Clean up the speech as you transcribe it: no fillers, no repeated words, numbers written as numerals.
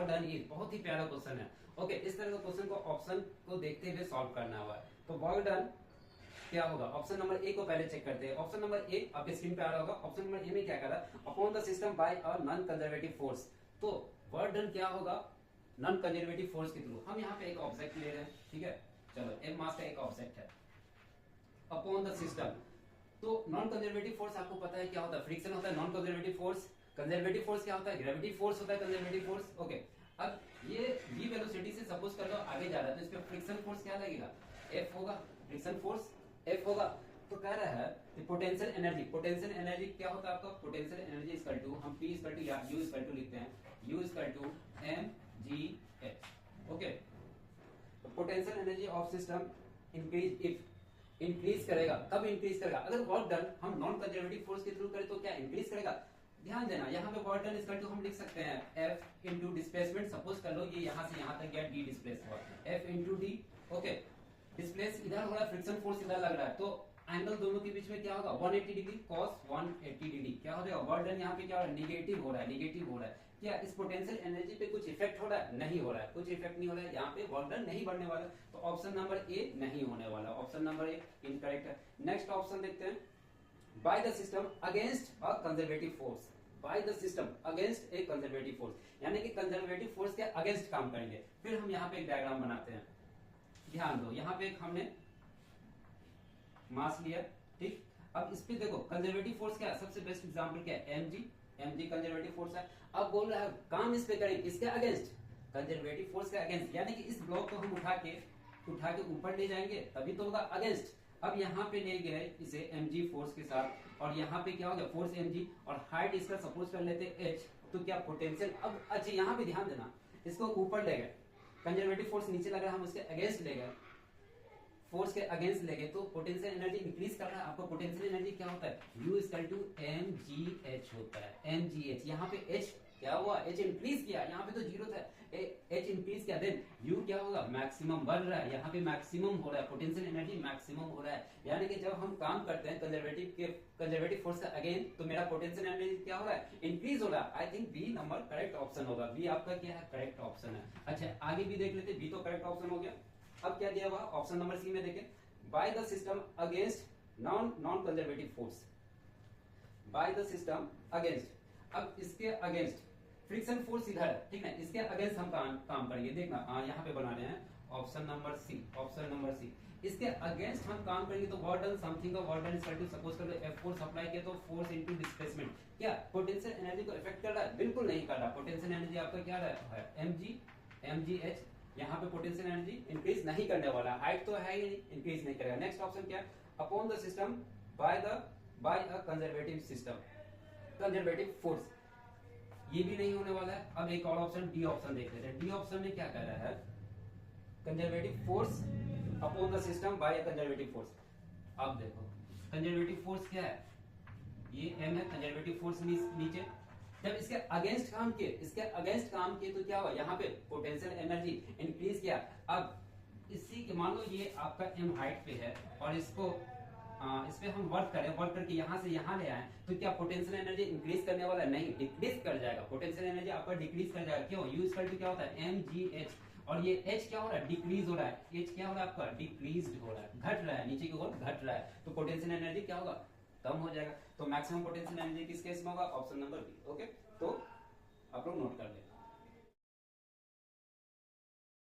Work done is, बहुत ही प्यारा question है। ओके, इस तरह के क्वेश्चन को ऑप्शन को देखते हुए सॉल्व करना हुआ है। तो वर्क डन क्या होगा, ऑप्शन नंबर ए को पहले चेक करते हैं। ऑप्शन नंबर ए आपके स्क्रीन पे आ रहा होगा। ऑप्शन नंबर ए में क्या कर रहा है, upon the system by a non conservative force. तो वर्क डन क्या होगा, नॉन कंजर्वेटिव फोर्स के थ्रू। हम यहाँ पे एक ऑब्जेक्ट ले रहे हैं, ठीक है, चलो एम मास का एक ऑब्जेक्ट है, अपॉन द सिस्टम। तो नॉन कंजर्वेटिव फोर्स आपको पता है क्या होता है, फ्रिक्शन होता है non conservative force. Conservative force क्या होता है, ग्रेविटी फोर्स होता है कंजर्वेटिव फोर्स। ओके, अब ये v वेलोसिटी से सपोज कर लो आगे जा रहा है, तो इस पे फ्रिक्शन फोर्स क्या लगेगा, F होगा, फ्रिक्शन फोर्स F होगा। तो कह रहा है कि पोटेंशियल एनर्जी, पोटेंशियल एनर्जी क्या होता है आपका, पोटेंशियल एनर्जी इक्वल टू, हम P इक्वल टू या U इक्वल टू लिखते हैं, U equal to mgh। Okay, तो potential energy of system increase if, increase करेगा, कब इंक्रीज करेगा, अगर वर्क डन हम नॉन कंजर्वेटिव फोर्स के थ्रू करें तो क्या इंक्रीज करेगा। ध्यान देना, यहाँ पे वर्क डन इक्वल टू हम लिख सकते हैं F इंटू डिस्प्लेसमेंट। सपोज कर लो ये यहाँ से यहाँ तक गया, D डिस्प्लेस हुआ, F into D। Okay, displace इधर हो रहा है, फ्रिक्शन फोर्स इधर लग रहा है, तो एंगल दोनों के बीच में क्या होगा, 180 डिग्री, cos 180 डिग्री। क्या हो जाएगा, वर्क डन यहाँ पे क्या हो रहा है, निगेटिव हो रहा है, निगेटिव हो रहा है। क्या इस पोटेंशियल एनर्जी पे कुछ इफेक्ट हो रहा है, नहीं हो रहा है, कुछ इफेक्ट नहीं हो रहा है, यहाँ पे वर्क डन नहीं बढ़ने वाला। तो ऑप्शन नंबर ए नहीं होने वाला, ऑप्शन नंबर ए इनकरेक्ट है। नेक्स्ट ऑप्शन देखते हैं, by the system against a conservative force. By the system against A conservative force, यानी कि कंजर्वेटिव फोर्स के अगेंस्ट काम करेंगे। फिर हम यहाँ पे एक डायग्राम बनाते हैं, ध्यान दो, यहाँ पे एक हमने मास लिया, ठीक। अब इस पे देखो कंजर्वेटिव फोर्स क्या है, सबसे बेस्ट एग्जांपल क्या है, mg कंजर्वेटिव फोर्स है। अब बोल रहा है काम इस पे करें, इसके अगेंस्ट, कंजर्वेटिव फोर्स के अगेंस्ट, यानी कि इस ब्लॉक को हम उठा के ऊपर ले जाएंगे तभी तो होगा अगेंस्ट। अब यहाँ पे ले गए इसे mg फोर्स के साथ, और यहाँ पे क्या हो गया, फोर्स mg, और हाइट इसका सपोज कर लेते h। तो क्या पोटेंशियल, अब अच्छा यहाँ पे ध्यान देना, इसको ऊपर ले गए, कंजर्वेटिव फोर्स नीचे लग रहा है, हम उसके अगेंस्ट ले गए, फोर्स के अगेंस्ट लेंगे तो पोटेंशियल एनर्जी इंक्रीज कर रहा है। आपको पोटेंशियल एनर्जी क्या होता है, U इक्वल टू mgh होता है, mgh। यहाँ पे h क्या हुआ, h इंक्रीज किया, यहाँ पे तो जीरो था, h इंक्रीज किया, देन U क्या होगा, मैक्सिमम बढ़ रहा है, यहाँ पे मैक्सिमम हो रहा है, पोटेंशियल एनर्जी मैक्सिमम हो रहा है। यानी कि जब हम काम करते हैं कंजर्वेटिव फोर्स का अगेन, तो मेरा पोटेंशियल एनर्जी क्या हो रहा है, इंक्रीज हो रहा है। I think B number correct option होगा, बी आपका क्या है, करेक्ट ऑप्शन है। अच्छा आगे भी देख लेते, बी तो करेक्ट ऑप्शन हो गया। अब क्या दिया हुआ ऑप्शन नंबर सी में देखें, by the system against non conservative force, by the system against. अब इसके अगेंस्ट फ्रिक्शन फोर्स इधर है, ठीक है, इसके अगेंस्ट हम काम करेंगे। देखना यहाँ पे बना रहे हैं option number C, option number C. इसके अगेंस्ट हम काम करेंगे तो वर्क डन समथिंग का work done equal to, suppose कर लो F फोर्स अप्लाई किया तो फोर्स इनटू डिस्प्लेसमेंट। क्या पोटेंशियल एनर्जी को इफेक्ट कर रहा है, बिल्कुल नहीं कर रहा। पोटेंशियल एनर्जी आपका क्या रहा है, mgh। यहाँ पे पोटेंशियल एनर्जी इंक्रीज नहीं करने वाला, हाइट तो है ही नहीं, इंक्रीज नहीं करेगा। नेक्स्ट ऑप्शन क्या है, upon the system by a conservative system, conservative force, ये भी नहीं होने वाला है। अब एक और ऑप्शन डी ऑप्शन देख लेते हैं। डी ऑप्शन में क्या कह रहा है, conservative force upon the system by a conservative force. अब देखो कंजर्वेटिव फोर्स क्या है, ये m है, कंजर्वेटिव फोर्स नीचे। जब इसके अगेंस्ट काम किए, इसके अगेंस्ट काम किए तो क्या हुआ, यहाँ पे पोटेंशियल एनर्जी इंक्रीज किया। अब इसी के मान लो ये आपका m हाइट पे है, और इसको इस पे हम वर्क करें, वर्क करके यहाँ से यहाँ ले आए, तो क्या पोटेंशियल एनर्जी इंक्रीज करने वाला, नहीं, डिक्रीज कर जाएगा। पोटेंशियल एनर्जी आपका डिक्रीज कर जाएगा। क्यों, U इक्वल टू क्या होता है, mgh, और ये h क्या हो रहा है, डिक्रीज हो रहा है। h क्या हो रहा है आपका, डिक्रीज हो रहा है, घट रहा है, नीचे की ओर घट रहा है, तो पोटेंशियल एनर्जी क्या होगा, कम हो जाएगा। तो मैक्सिमम पोटेंशियल एनर्जी किस केस में होगा, ऑप्शन नंबर बी। ओके, तो आप लोग नोट कर लें।